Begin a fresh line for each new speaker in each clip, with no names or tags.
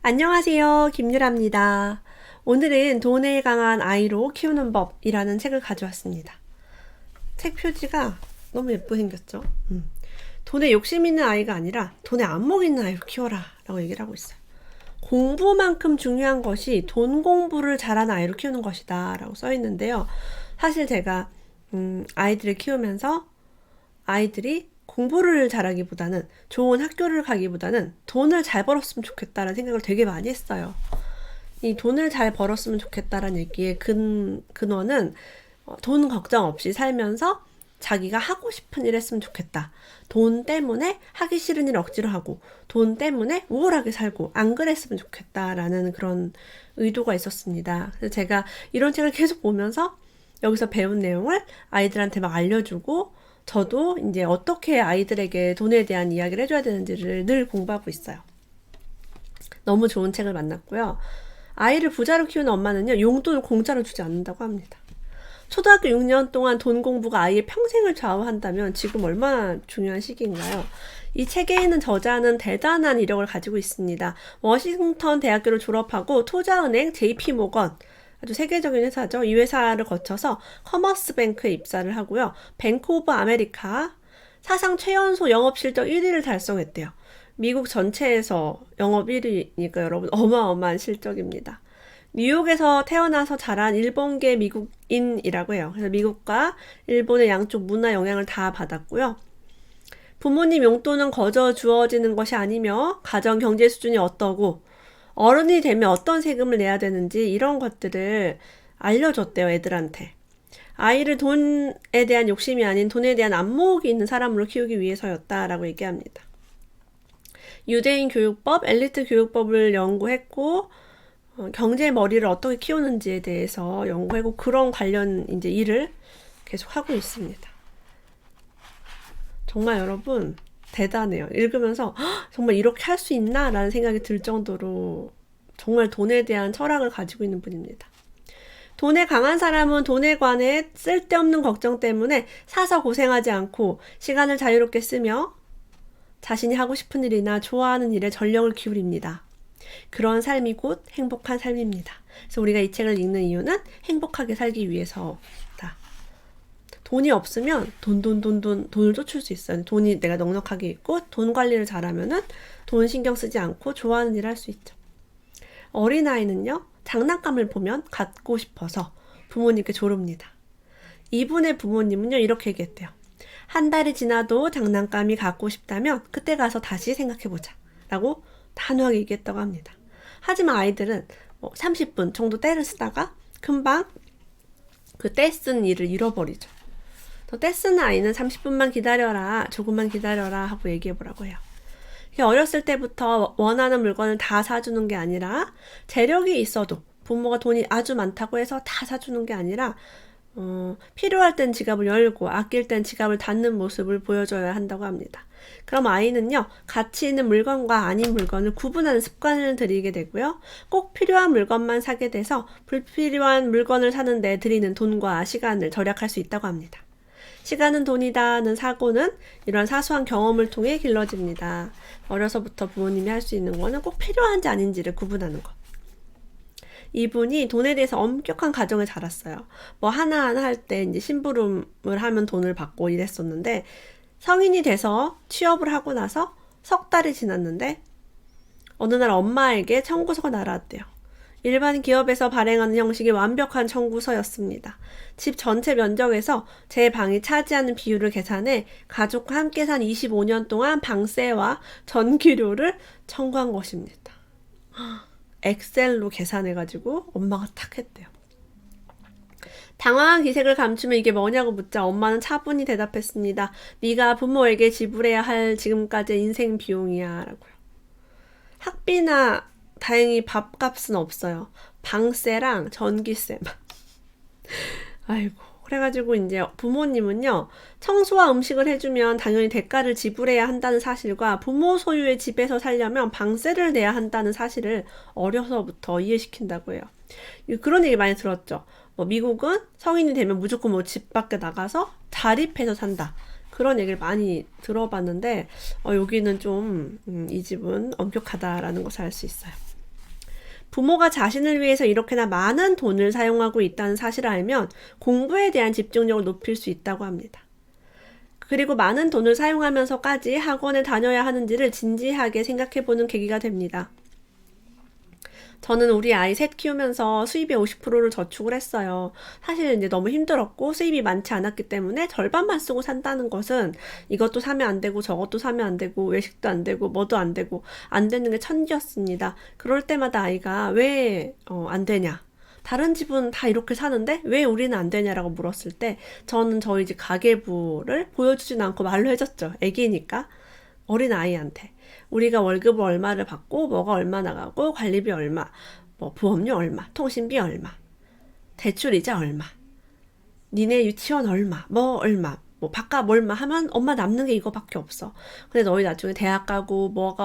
안녕하세요. 김유라입니다. 오늘은 돈에 강한 아이로 키우는 법이라는 책을 가져왔습니다. 책 표지가 너무 예쁘게 생겼죠? 돈에 욕심 있는 아이가 아니라 돈에 안목 있는 아이로 키워라 라고 얘기를 하고 있어요. 공부만큼 중요한 것이 돈 공부를 잘하는 아이로 키우는 것이다 라고 써 있는데요. 사실 제가 아이들을 키우면서 아이들이 공부를 잘하기보다는 좋은 학교를 가기보다는 돈을 잘 벌었으면 좋겠다라는 생각을 되게 많이 했어요. 이 돈을 잘 벌었으면 좋겠다라는 얘기의 근원은 돈 걱정 없이 살면서 자기가 하고 싶은 일 했으면 좋겠다. 돈 때문에 하기 싫은 일 억지로 하고 돈 때문에 우울하게 살고 안 그랬으면 좋겠다라는 그런 의도가 있었습니다. 그래서 제가 이런 책을 계속 보면서 여기서 배운 내용을 아이들한테 막 알려주고 저도 이제 어떻게 아이들에게 돈에 대한 이야기를 해줘야 되는지를 늘 공부하고 있어요. 너무 좋은 책을 만났고요. 아이를 부자로 키우는 엄마는요, 용돈을 공짜로 주지 않는다고 합니다. 초등학교 6년 동안 돈 공부가 아이의 평생을 좌우한다면 지금 얼마나 중요한 시기인가요? 이 책에 있는 저자는 대단한 이력을 가지고 있습니다. 워싱턴 대학교를 졸업하고 투자은행 JP모건, 아주 세계적인 회사죠. 이 회사를 거쳐서 커머스뱅크에 입사를 하고요. 뱅크 오브 아메리카 사상 최연소 영업 실적 1위를 달성했대요. 미국 전체에서 영업 1위니까 여러분 어마어마한 실적입니다. 뉴욕에서 태어나서 자란 일본계 미국인이라고 해요. 그래서 미국과 일본의 양쪽 문화 영향을 다 받았고요. 부모님 용돈은 거저 주어지는 것이 아니며 가정 경제 수준이 어떠고 어른이 되면 어떤 세금을 내야 되는지 이런 것들을 알려줬대요, 애들한테. 아이를 돈에 대한 욕심이 아닌 돈에 대한 안목이 있는 사람으로 키우기 위해서였다라고 얘기합니다. 유대인 교육법, 엘리트 교육법을 연구했고 경제 머리를 어떻게 키우는지에 대해서 연구하고 그런 관련 이제 일을 계속 하고 있습니다. 정말 여러분 대단해요. 읽으면서 정말 이렇게 할 수 있나? 라는 생각이 들 정도로 정말 돈에 대한 철학을 가지고 있는 분입니다. 돈에 강한 사람은 돈에 관해 쓸데없는 걱정 때문에 사서 고생하지 않고 시간을 자유롭게 쓰며 자신이 하고 싶은 일이나 좋아하는 일에 전력을 기울입니다. 그런 삶이 곧 행복한 삶입니다. 그래서 우리가 이 책을 읽는 이유는 행복하게 살기 위해서 돈이 없으면 돈을 쫓을 수 있어요. 돈이 내가 넉넉하게 있고 돈 관리를 잘하면은 돈 신경 쓰지 않고 좋아하는 일을 할 수 있죠. 어린아이는요, 장난감을 보면 갖고 싶어서 부모님께 조릅니다. 이분의 부모님은요, 이렇게 얘기했대요. 한 달이 지나도 장난감이 갖고 싶다면 그때 가서 다시 생각해보자 라고 단호하게 얘기했다고 합니다. 하지만 아이들은 30분 정도 때를 쓰다가 금방 그 때 쓴 일을 잃어버리죠. 때 쓰는 아이는 30분만 기다려라, 조금만 기다려라 하고 얘기해보라고 해요. 어렸을 때부터 원하는 물건을 다 사주는 게 아니라 재력이 있어도 부모가 돈이 아주 많다고 해서 다 사주는 게 아니라 필요할 땐 지갑을 열고 아낄 땐 지갑을 닫는 모습을 보여줘야 한다고 합니다. 그럼 아이는요, 가치 있는 물건과 아닌 물건을 구분하는 습관을 들이게 되고요. 꼭 필요한 물건만 사게 돼서 불필요한 물건을 사는데 들이는 돈과 시간을 절약할 수 있다고 합니다. 시간은 돈이다는 사고는 이런 사소한 경험을 통해 길러집니다. 어려서부터 부모님이 할 수 있는 거는 꼭 필요한지 아닌지를 구분하는 것. 이분이 돈에 대해서 엄격한 가정을 자랐어요. 뭐 하나하나 할 때 이제 심부름을 하면 돈을 받고 이랬었는데 성인이 돼서 취업을 하고 나서 석 달이 지났는데 어느 날 엄마에게 청구서가 날아왔대요. 일반 기업에서 발행하는 형식의 완벽한 청구서였습니다. 집 전체 면적에서 제 방이 차지하는 비율을 계산해 가족과 함께 산 25년 동안 방세와 전기료를 청구한 것입니다. 엑셀로 계산해가지고 엄마가 탁 했대요. 당황한 기색을 감추며 이게 뭐냐고 묻자 엄마는 차분히 대답했습니다. 네가 부모에게 지불해야 할 지금까지의 인생 비용이야 라고요. 학비나 다행히 밥값은 없어요. 방세랑 전기세만. 아이고. 그래가지고 이제 부모님은요, 청소와 음식을 해주면 당연히 대가를 지불해야 한다는 사실과 부모 소유의 집에서 살려면 방세를 내야 한다는 사실을 어려서부터 이해시킨다고 해요. 그런 얘기 많이 들었죠. 미국은 성인이 되면 무조건 집 밖에 나가서 자립해서 산다. 그런 얘기를 많이 들어봤는데 여기는 좀 이 집은 엄격하다라는 것을 알 수 있어요. 부모가 자신을 위해서 이렇게나 많은 돈을 사용하고 있다는 사실을 알면 공부에 대한 집중력을 높일 수 있다고 합니다. 그리고 많은 돈을 사용하면서까지 학원에 다녀야 하는지를 진지하게 생각해보는 계기가 됩니다. 저는 우리 아이 셋 키우면서 수입의 50%를 저축을 했어요. 사실 이제 너무 힘들었고 수입이 많지 않았기 때문에 절반만 쓰고 산다는 것은 이것도 사면 안 되고 저것도 사면 안 되고 외식도 안 되고 뭐도 안 되고 안 되는 게 천지였습니다. 그럴 때마다 아이가 왜 안 되냐? 다른 집은 다 이렇게 사는데 왜 우리는 안 되냐라고 물었을 때 저는 저희 집 가계부를 보여주진 않고 말로 해줬죠. 애기니까. 어린 아이한테. 우리가 월급을 얼마를 받고 뭐가 얼마 나가고 관리비 얼마, 뭐 보험료 얼마, 통신비 얼마, 대출이자 얼마, 니네 유치원 얼마, 뭐 얼마, 뭐 밥값 얼마 하면 엄마 남는 게 이거밖에 없어. 근데 너희 나중에 대학 가고 뭐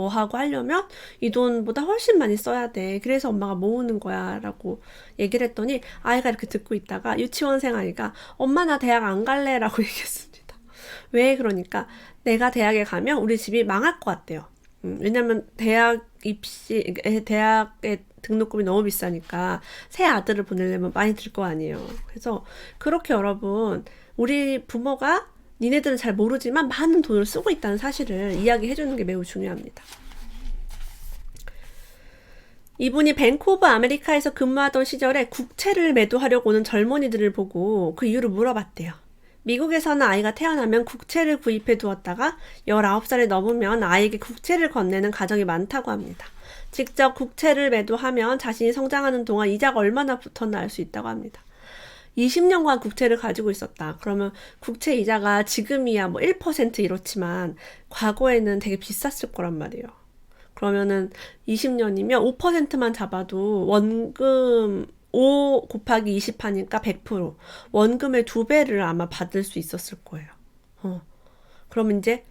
하고 하려면 이 돈보다 훨씬 많이 써야 돼. 그래서 엄마가 모으는 거야 라고 얘기를 했더니 아이가 이렇게 듣고 있다가 유치원생 아이가 엄마 나 대학 안 갈래 라고 얘기했습니다. 왜 그러니까 내가 대학에 가면 우리 집이 망할 것 같대요. 왜냐면 대학에 등록금이 너무 비싸니까 새 아들을 보내려면 많이 들 거 아니에요. 그래서 그렇게 여러분 우리 부모가 니네들은 잘 모르지만 많은 돈을 쓰고 있다는 사실을 이야기해 주는 게 매우 중요합니다. 이분이 뱅크 오브 아메리카에서 근무하던 시절에 국채를 매도하려고 오는 젊은이들을 보고 그 이유를 물어봤대요. 미국에서는 아이가 태어나면 국채를 구입해 두었다가 19살이 넘으면 아이에게 국채를 건네는 가정이 많다고 합니다. 직접 국채를 매도하면 자신이 성장하는 동안 이자가 얼마나 붙었나 알 수 있다고 합니다. 20년간 국채를 가지고 있었다. 그러면 국채 이자가 지금이야 뭐 1% 이렇지만 과거에는 되게 비쌌을 거란 말이에요. 그러면은 20년이면 5%만 잡아도 원금 5 곱하기 20 하니까 100%. 원금의 2배를 아마 받을 수 있었을 거예요. 그럼 이제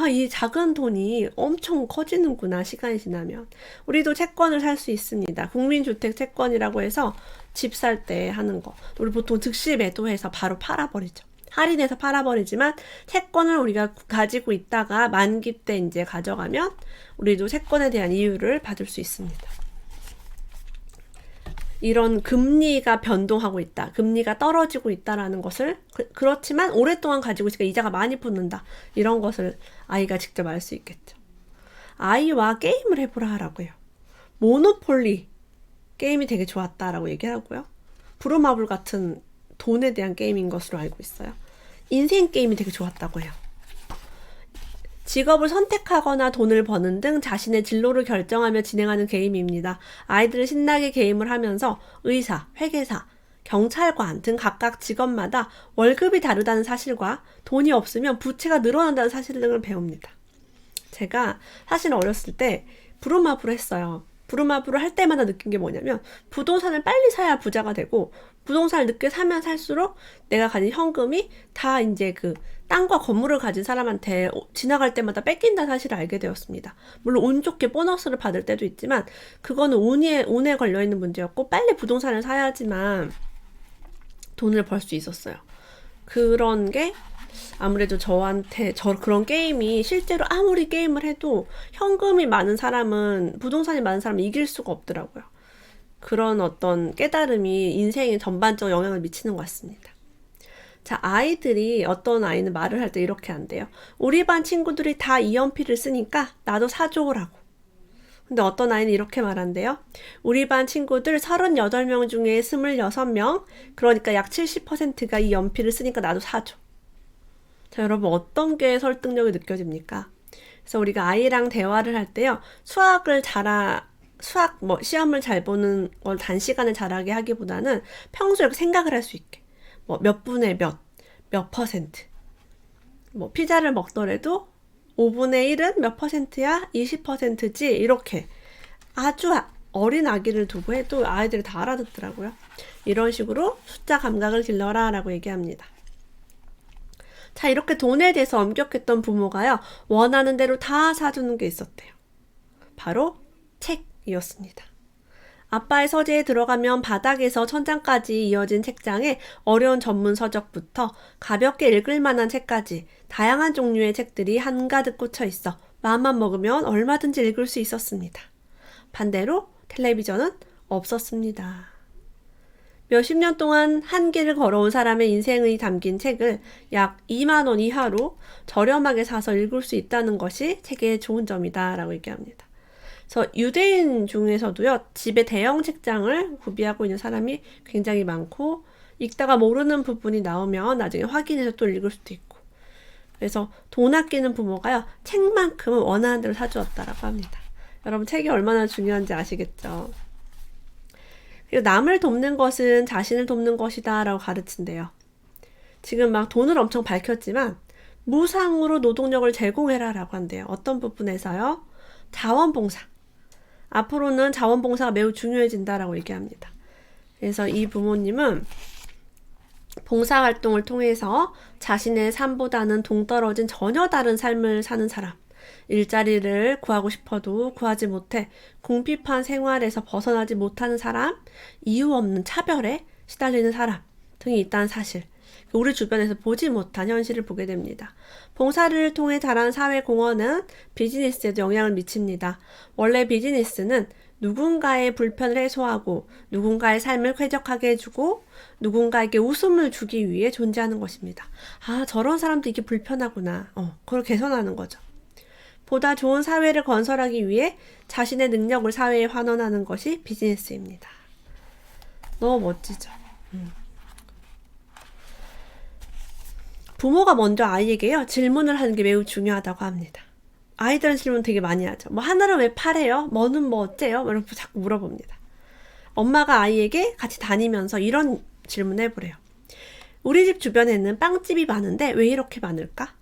이 작은 돈이 엄청 커지는구나, 시간이 지나면. 우리도 채권을 살 수 있습니다. 국민주택 채권이라고 해서 집 살 때 하는 거. 우리 보통 즉시 매도해서 바로 팔아버리죠. 할인해서 팔아버리지만 채권을 우리가 가지고 있다가 만기 때 이제 가져가면 우리도 채권에 대한 이유를 받을 수 있습니다. 이런 금리가 변동하고 있다. 금리가 떨어지고 있다라는 것을 그렇지만 오랫동안 가지고 있으니까 이자가 많이 붙는다. 이런 것을 아이가 직접 알 수 있겠죠. 아이와 게임을 해보라 하라고요. 모노폴리 게임이 되게 좋았다라고 얘기하고요. 부루마블 같은 돈에 대한 게임인 것으로 알고 있어요. 인생 게임이 되게 좋았다고 해요. 직업을 선택하거나 돈을 버는 등 자신의 진로를 결정하며 진행하는 게임입니다. 아이들은 신나게 게임을 하면서 의사, 회계사, 경찰관 등 각각 직업마다 월급이 다르다는 사실과 돈이 없으면 부채가 늘어난다는 사실 등을 배웁니다. 제가 사실 어렸을 때 부루마블을 했어요. 부루마블을 할 때마다 느낀 게 뭐냐면 부동산을 빨리 사야 부자가 되고 부동산을 늦게 사면 살수록 내가 가진 현금이 다 이제 그 땅과 건물을 가진 사람한테 지나갈 때마다 뺏긴다는 사실을 알게 되었습니다. 물론 운 좋게 보너스를 받을 때도 있지만 그거는 운에 걸려있는 문제였고 빨리 부동산을 사야지만 돈을 벌 수 있었어요. 그런 게 아무래도 저한테 그런 게임이 실제로 아무리 게임을 해도 현금이 많은 사람은 부동산이 많은 사람은 이길 수가 없더라고요. 그런 어떤 깨달음이 인생에 전반적으로 영향을 미치는 것 같습니다. 자, 아이들이 어떤 아이는 말을 할 때 이렇게 한대요. 우리 반 친구들이 다 이 연필을 쓰니까 나도 사줘라고. 근데 어떤 아이는 이렇게 말한대요. 우리 반 친구들 38명 중에 26명, 그러니까 약 70%가 이 연필을 쓰니까 나도 사줘. 자, 여러분 어떤 게 설득력이 느껴집니까? 그래서 우리가 아이랑 대화를 할 때요. 시험을 잘 보는 걸 단시간에 잘하게 하기보다는 평소에 이렇게 생각을 할 수 있게. 몇 분의 몇 퍼센트. 피자를 먹더라도 5분의 1은 몇 퍼센트야? 20%지? 이렇게 아주 어린 아기를 두고 해도 아이들이 다 알아듣더라고요. 이런 식으로 숫자 감각을 길러라 라고 얘기합니다. 자, 이렇게 돈에 대해서 엄격했던 부모가요. 원하는 대로 다 사주는 게 있었대요. 바로 책이었습니다. 아빠의 서재에 들어가면 바닥에서 천장까지 이어진 책장에 어려운 전문 서적부터 가볍게 읽을 만한 책까지 다양한 종류의 책들이 한가득 꽂혀 있어 마음만 먹으면 얼마든지 읽을 수 있었습니다. 반대로 텔레비전은 없었습니다. 몇십 년 동안 한 길을 걸어온 사람의 인생이 담긴 책을 약 2만 원 이하로 저렴하게 사서 읽을 수 있다는 것이 책의 좋은 점이다 라고 얘기합니다. 그래서 유대인 중에서도요, 집에 대형 책장을 구비하고 있는 사람이 굉장히 많고, 읽다가 모르는 부분이 나오면 나중에 확인해서 또 읽을 수도 있고, 그래서 돈 아끼는 부모가요, 책만큼은 원하는 대로 사주었다라고 합니다. 여러분, 책이 얼마나 중요한지 아시겠죠? 그리고 남을 돕는 것은 자신을 돕는 것이다 라고 가르친대요. 지금 막 돈을 엄청 밝혔지만 무상으로 노동력을 제공해라 라고 한대요. 어떤 부분에서요? 자원봉사. 앞으로는 자원봉사가 매우 중요해진다라고 얘기합니다. 그래서 이 부모님은 봉사활동을 통해서 자신의 삶보다는 동떨어진 전혀 다른 삶을 사는 사람, 일자리를 구하고 싶어도 구하지 못해 궁핍한 생활에서 벗어나지 못하는 사람, 이유 없는 차별에 시달리는 사람 등이 있다는 사실, 우리 주변에서 보지 못한 현실을 보게 됩니다. 봉사를 통해 자란 사회공헌은 비즈니스에도 영향을 미칩니다. 원래 비즈니스는 누군가의 불편을 해소하고 누군가의 삶을 쾌적하게 해주고 누군가에게 웃음을 주기 위해 존재하는 것입니다. 아, 저런 사람도 이게 불편하구나. 그걸 개선하는 거죠. 보다 좋은 사회를 건설하기 위해 자신의 능력을 사회에 환원하는 것이 비즈니스입니다. 너무 멋지죠? 부모가 먼저 아이에게요, 질문을 하는 게 매우 중요하다고 합니다. 아이들은 질문 되게 많이 하죠. 뭐 하늘은 왜 파래요? 뭐는 뭐 어째요? 이렇게 자꾸 물어봅니다. 엄마가 아이에게 같이 다니면서 이런 질문 해보래요. 우리 집 주변에는 빵집이 많은데 왜 이렇게 많을까?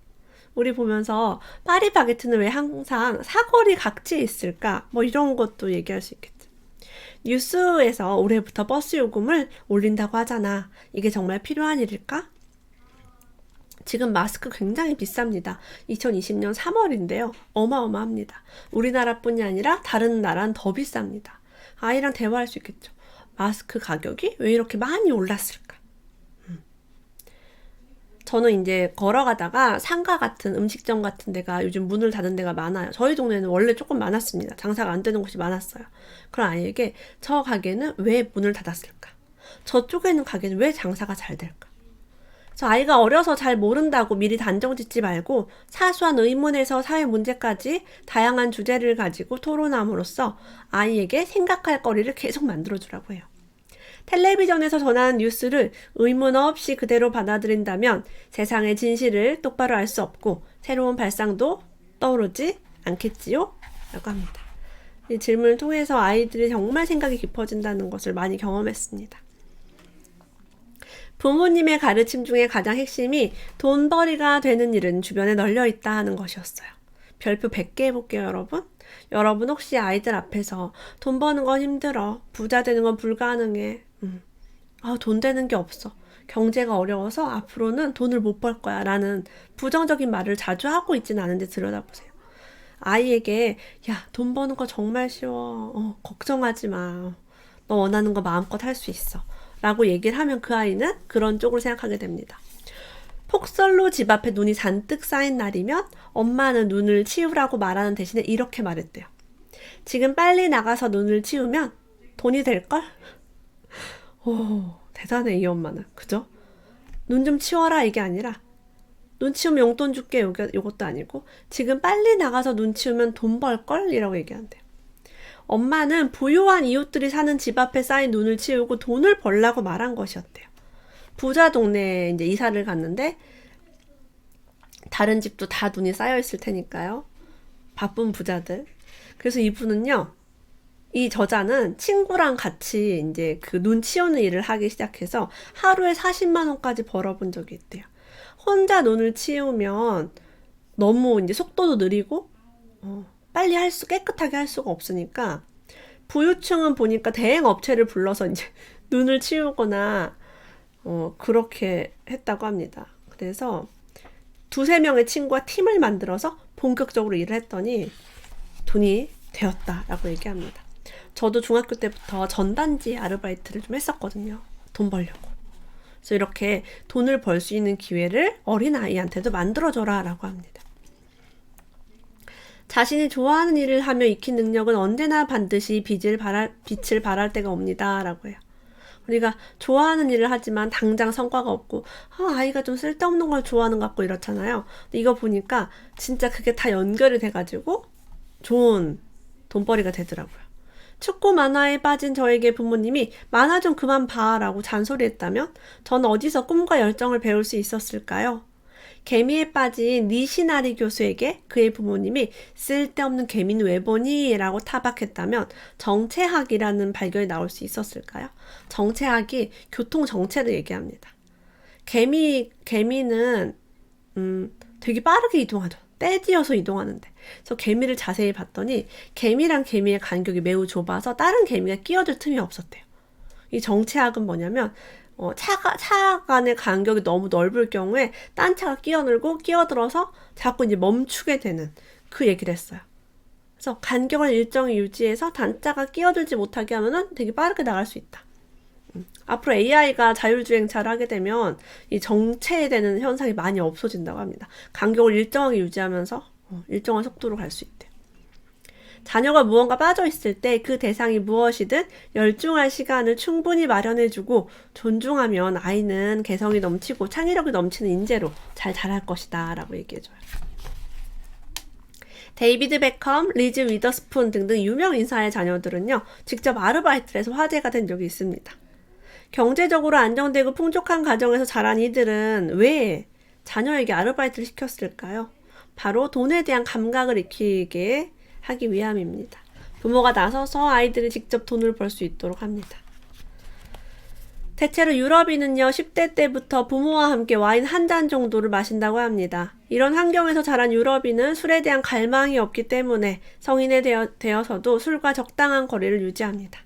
우리 보면서 파리바게트는 왜 항상 사거리 각지에 있을까? 뭐 이런 것도 얘기할 수 있겠죠. 뉴스에서 올해부터 버스 요금을 올린다고 하잖아. 이게 정말 필요한 일일까? 지금 마스크 굉장히 비쌉니다. 2020년 3월인데요. 어마어마합니다. 우리나라뿐이 아니라 다른 나라는 더 비쌉니다. 아이랑 대화할 수 있겠죠. 마스크 가격이 왜 이렇게 많이 올랐을까? 저는 이제 걸어가다가 상가 같은 음식점 같은 데가 요즘 문을 닫은 데가 많아요. 저희 동네는 원래 조금 많았습니다. 장사가 안 되는 곳이 많았어요. 그럼 아이에게 저 가게는 왜 문을 닫았을까? 저쪽에 있는 가게는 왜 장사가 잘 될까? 그래서 아이가 어려서 잘 모른다고 미리 단정 짓지 말고 사소한 의문에서 사회 문제까지 다양한 주제를 가지고 토론함으로써 아이에게 생각할 거리를 계속 만들어주라고 해요. 텔레비전에서 전하는 뉴스를 의문 없이 그대로 받아들인다면 세상의 진실을 똑바로 알 수 없고 새로운 발상도 떠오르지 않겠지요? 라고 합니다. 이 질문을 통해서 아이들이 정말 생각이 깊어진다는 것을 많이 경험했습니다. 부모님의 가르침 중에 가장 핵심이 돈벌이가 되는 일은 주변에 널려 있다 하는 것이었어요. 별표 100개 해볼게요, 여러분. 여러분 혹시 아이들 앞에서 돈 버는 건 힘들어. 부자 되는 건 불가능해. 돈 되는 게 없어. 경제가 어려워서 앞으로는 돈을 못 벌 거야. 라는 부정적인 말을 자주 하고 있지는 않은데 들여다보세요. 아이에게 야, 돈 버는 거 정말 쉬워. 걱정하지 마. 너 원하는 거 마음껏 할 수 있어. 라고 얘기를 하면 그 아이는 그런 쪽으로 생각하게 됩니다. 폭설로 집 앞에 눈이 잔뜩 쌓인 날이면 엄마는 눈을 치우라고 말하는 대신에 이렇게 말했대요. 지금 빨리 나가서 눈을 치우면 돈이 될걸? 오, 대단해, 이 엄마는. 그죠? 눈 좀 치워라 이게 아니라 눈 치우면 용돈 줄게 요것도 아니고 지금 빨리 나가서 눈 치우면 돈 벌걸? 이라고 얘기한대요. 엄마는 부유한 이웃들이 사는 집 앞에 쌓인 눈을 치우고 돈을 벌라고 말한 것이었대요. 부자 동네에 이제 이사를 갔는데 다른 집도 다 눈이 쌓여 있을 테니까요. 바쁜 부자들. 그래서 이분은요, 이 저자는 친구랑 같이 이제 그 눈 치우는 일을 하기 시작해서 하루에 40만 원까지 벌어본 적이 있대요. 혼자 눈을 치우면 너무 이제 속도도 느리고 빨리 깨끗하게 할 수가 없으니까 부유층은 보니까 대행 업체를 불러서 이제 눈을 치우거나 그렇게 했다고 합니다. 그래서 2-3명의 친구와 팀을 만들어서 본격적으로 일을 했더니 돈이 되었다라고 얘기합니다. 저도 중학교 때부터 전단지 아르바이트를 좀 했었거든요. 돈 벌려고. 그래서 이렇게 돈을 벌 수 있는 기회를 어린아이한테도 만들어줘라 라고 합니다. 자신이 좋아하는 일을 하며 익힌 능력은 언제나 반드시 빛을 발할 때가 옵니다. 라고 해요. 우리가 좋아하는 일을 하지만 당장 성과가 없고 아이가 좀 쓸데없는 걸 좋아하는 것 같고 이렇잖아요. 근데 이거 보니까 진짜 그게 다 연결이 돼가지고 좋은 돈벌이가 되더라고요. 축구 만화에 빠진 저에게 부모님이 만화 좀 그만 봐 라고 잔소리했다면 전 어디서 꿈과 열정을 배울 수 있었을까요? 개미에 빠진 니시나리 교수에게 그의 부모님이 쓸데없는 개미는 왜 보니? 라고 타박했다면 정체학이라는 발견이 나올 수 있었을까요? 정체학이 교통정체를 얘기합니다. 개미는 되게 빠르게 이동하죠. 떼지어서 이동하는데. 그래서 개미를 자세히 봤더니 개미랑 개미의 간격이 매우 좁아서 다른 개미가 끼어들 틈이 없었대요. 이 정체학은 뭐냐면 차 간의 간격이 너무 넓을 경우에 딴 차가 끼어들어서 자꾸 이제 멈추게 되는 그 얘기를 했어요. 그래서 간격을 일정히 유지해서 단차가 끼어들지 못하게 하면은 되게 빠르게 나갈 수 있다. 앞으로 AI가 자율주행차를 하게 되면 이 정체되는 현상이 많이 없어진다고 합니다. 간격을 일정하게 유지하면서 일정한 속도로 갈 수 있대요. 자녀가 무언가 빠져있을 때 그 대상이 무엇이든 열중할 시간을 충분히 마련해주고 존중하면 아이는 개성이 넘치고 창의력이 넘치는 인재로 잘 자랄 것이다 라고 얘기해줘요. 데이비드 베컴, 리즈 위더스푼 등등 유명 인사의 자녀들은요, 직접 아르바이트를 해서 화제가 된 적이 있습니다. 경제적으로 안정되고 풍족한 가정에서 자란 이들은 왜 자녀에게 아르바이트를 시켰을까요? 바로 돈에 대한 감각을 익히게 하기 위함입니다. 부모가 나서서 아이들이 직접 돈을 벌 수 있도록 합니다. 대체로 유럽인은요, 10대 때부터 부모와 함께 와인 한 잔 정도를 마신다고 합니다. 이런 환경에서 자란 유럽인은 술에 대한 갈망이 없기 때문에 성인이 되어서도 술과 적당한 거리를 유지합니다.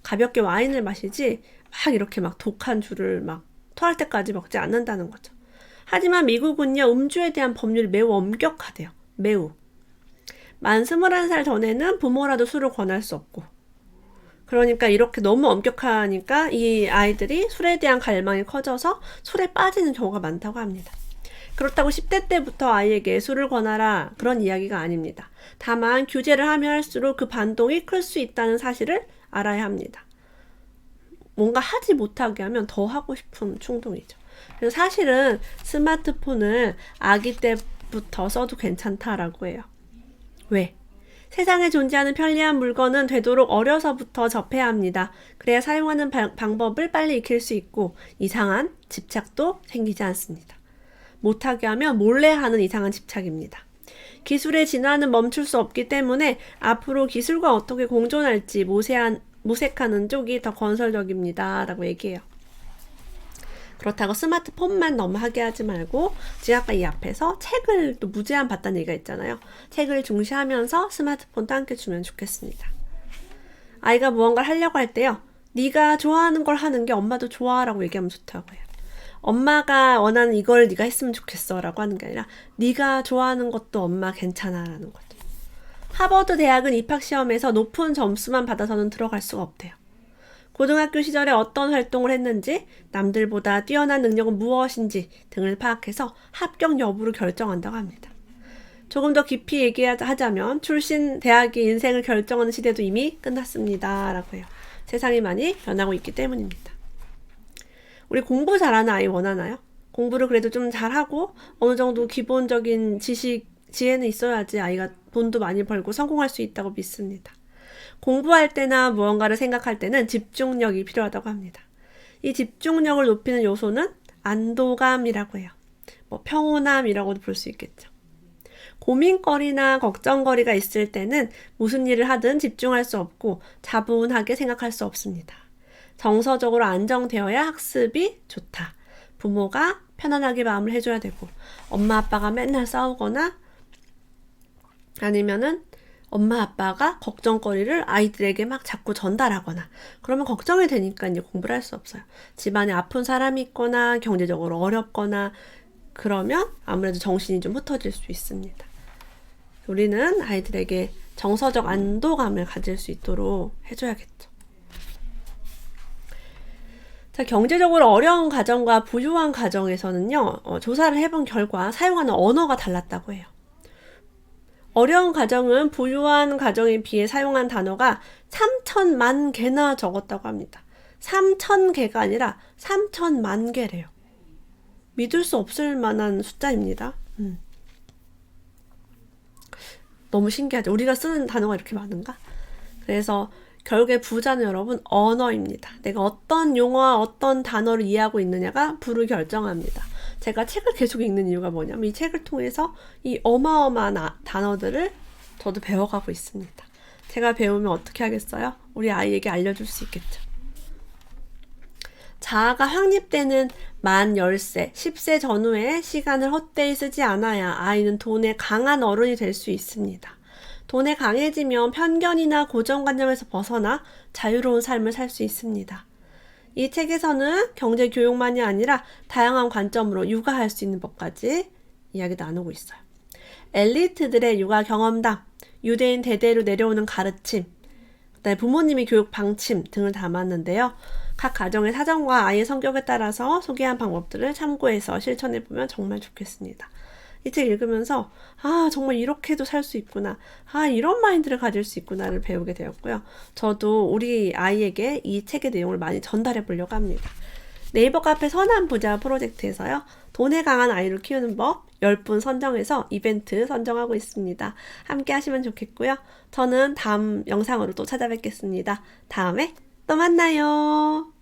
가볍게 와인을 마시지 막 이렇게 막 독한 술을 막 토할 때까지 먹지 않는다는 거죠. 하지만 미국은요, 음주에 대한 법률이 매우 엄격하대요. 매우. 만 21살 전에는 부모라도 술을 권할 수 없고, 그러니까 이렇게 너무 엄격하니까 이 아이들이 술에 대한 갈망이 커져서 술에 빠지는 경우가 많다고 합니다. 그렇다고 10대 때부터 아이에게 술을 권하라 그런 이야기가 아닙니다. 다만 규제를 하면 할수록 그 반동이 클 수 있다는 사실을 알아야 합니다. 뭔가 하지 못하게 하면 더 하고 싶은 충동이죠. 그래서 사실은 스마트폰을 아기 때부터 써도 괜찮다라고 해요. 왜? 세상에 존재하는 편리한 물건은 되도록 어려서부터 접해야 합니다. 그래야 사용하는 방법을 빨리 익힐 수 있고 이상한 집착도 생기지 않습니다. 못하게 하면 몰래 하는 이상한 집착입니다. 기술의 진화는 멈출 수 없기 때문에 앞으로 기술과 어떻게 공존할지 모색하는 쪽이 더 건설적입니다. 라고 얘기해요. 그렇다고 스마트폰만 너무 하게 하지 말고 지금 이 앞에서 책을 또 무제한 봤다는 얘기가 있잖아요. 책을 중시하면서 스마트폰도 함께 주면 좋겠습니다. 아이가 무언가를 하려고 할 때요. 네가 좋아하는 걸 하는 게 엄마도 좋아 라고 얘기하면 좋다고 해요. 엄마가 원하는 이걸 네가 했으면 좋겠어 라고 하는 게 아니라 네가 좋아하는 것도 엄마 괜찮아 라는 거죠. 하버드 대학은 입학시험에서 높은 점수만 받아서는 들어갈 수가 없대요. 고등학교 시절에 어떤 활동을 했는지, 남들보다 뛰어난 능력은 무엇인지 등을 파악해서 합격 여부를 결정한다고 합니다. 조금 더 깊이 얘기하자면 출신 대학이 인생을 결정하는 시대도 이미 끝났습니다. 라고 해요. 세상이 많이 변하고 있기 때문입니다. 우리 공부 잘하는 아이 원하나요? 공부를 그래도 좀 잘하고 어느 정도 기본적인 지혜는 있어야지 아이가 돈도 많이 벌고 성공할 수 있다고 믿습니다. 공부할 때나 무언가를 생각할 때는 집중력이 필요하다고 합니다. 이 집중력을 높이는 요소는 안도감이라고 해요. 평온함이라고도 볼 수 있겠죠. 고민거리나 걱정거리가 있을 때는 무슨 일을 하든 집중할 수 없고 차분하게 생각할 수 없습니다. 정서적으로 안정되어야 학습이 좋다. 부모가 편안하게 마음을 해줘야 되고 엄마 아빠가 맨날 싸우거나 아니면은 엄마 아빠가 걱정거리를 아이들에게 막 자꾸 전달하거나 그러면 걱정이 되니까 이제 공부를 할 수 없어요. 집안에 아픈 사람이 있거나 경제적으로 어렵거나 그러면 아무래도 정신이 좀 흩어질 수 있습니다. 우리는 아이들에게 정서적 안도감을 가질 수 있도록 해줘야겠죠. 자, 경제적으로 어려운 가정과 부유한 가정에서는요, 조사를 해본 결과 사용하는 언어가 달랐다고 해요. 어려운 가정은 부유한 가정에 비해 사용한 단어가 3천만 개나 적었다고 합니다. 3,000개가 아니라 3천만 개래요. 믿을 수 없을 만한 숫자입니다. 너무 신기하죠. 우리가 쓰는 단어가 이렇게 많은가? 그래서 결국에 부자는 여러분 언어입니다. 내가 어떤 용어와 어떤 단어를 이해하고 있느냐가 부를 결정합니다. 제가 책을 계속 읽는 이유가 뭐냐면 이 책을 통해서 이 어마어마한 단어들을 저도 배워가고 있습니다. 제가 배우면 어떻게 하겠어요? 우리 아이에게 알려줄 수 있겠죠. 자아가 확립되는 만 10세, 10세 전후에 시간을 헛되이 쓰지 않아야 아이는 돈에 강한 어른이 될 수 있습니다. 돈에 강해지면 편견이나 고정관념에서 벗어나 자유로운 삶을 살 수 있습니다. 이 책에서는 경제 교육만이 아니라 다양한 관점으로 육아할 수 있는 법까지 이야기 나누고 있어요. 엘리트들의 육아 경험담, 유대인 대대로 내려오는 가르침, 그다음에 부모님의 교육 방침 등을 담았는데요. 각 가정의 사정과 아이의 성격에 따라서 소개한 방법들을 참고해서 실천해보면 정말 좋겠습니다. 이 책 읽으면서 정말 이렇게도 살 수 있구나, 이런 마인드를 가질 수 있구나를 배우게 되었고요. 저도 우리 아이에게 이 책의 내용을 많이 전달해 보려고 합니다. 네이버 카페 선한 부자 프로젝트에서요. 돈에 강한 아이를 키우는 법 10분 선정해서 이벤트 선정하고 있습니다. 함께 하시면 좋겠고요. 저는 다음 영상으로 또 찾아뵙겠습니다. 다음에 또 만나요.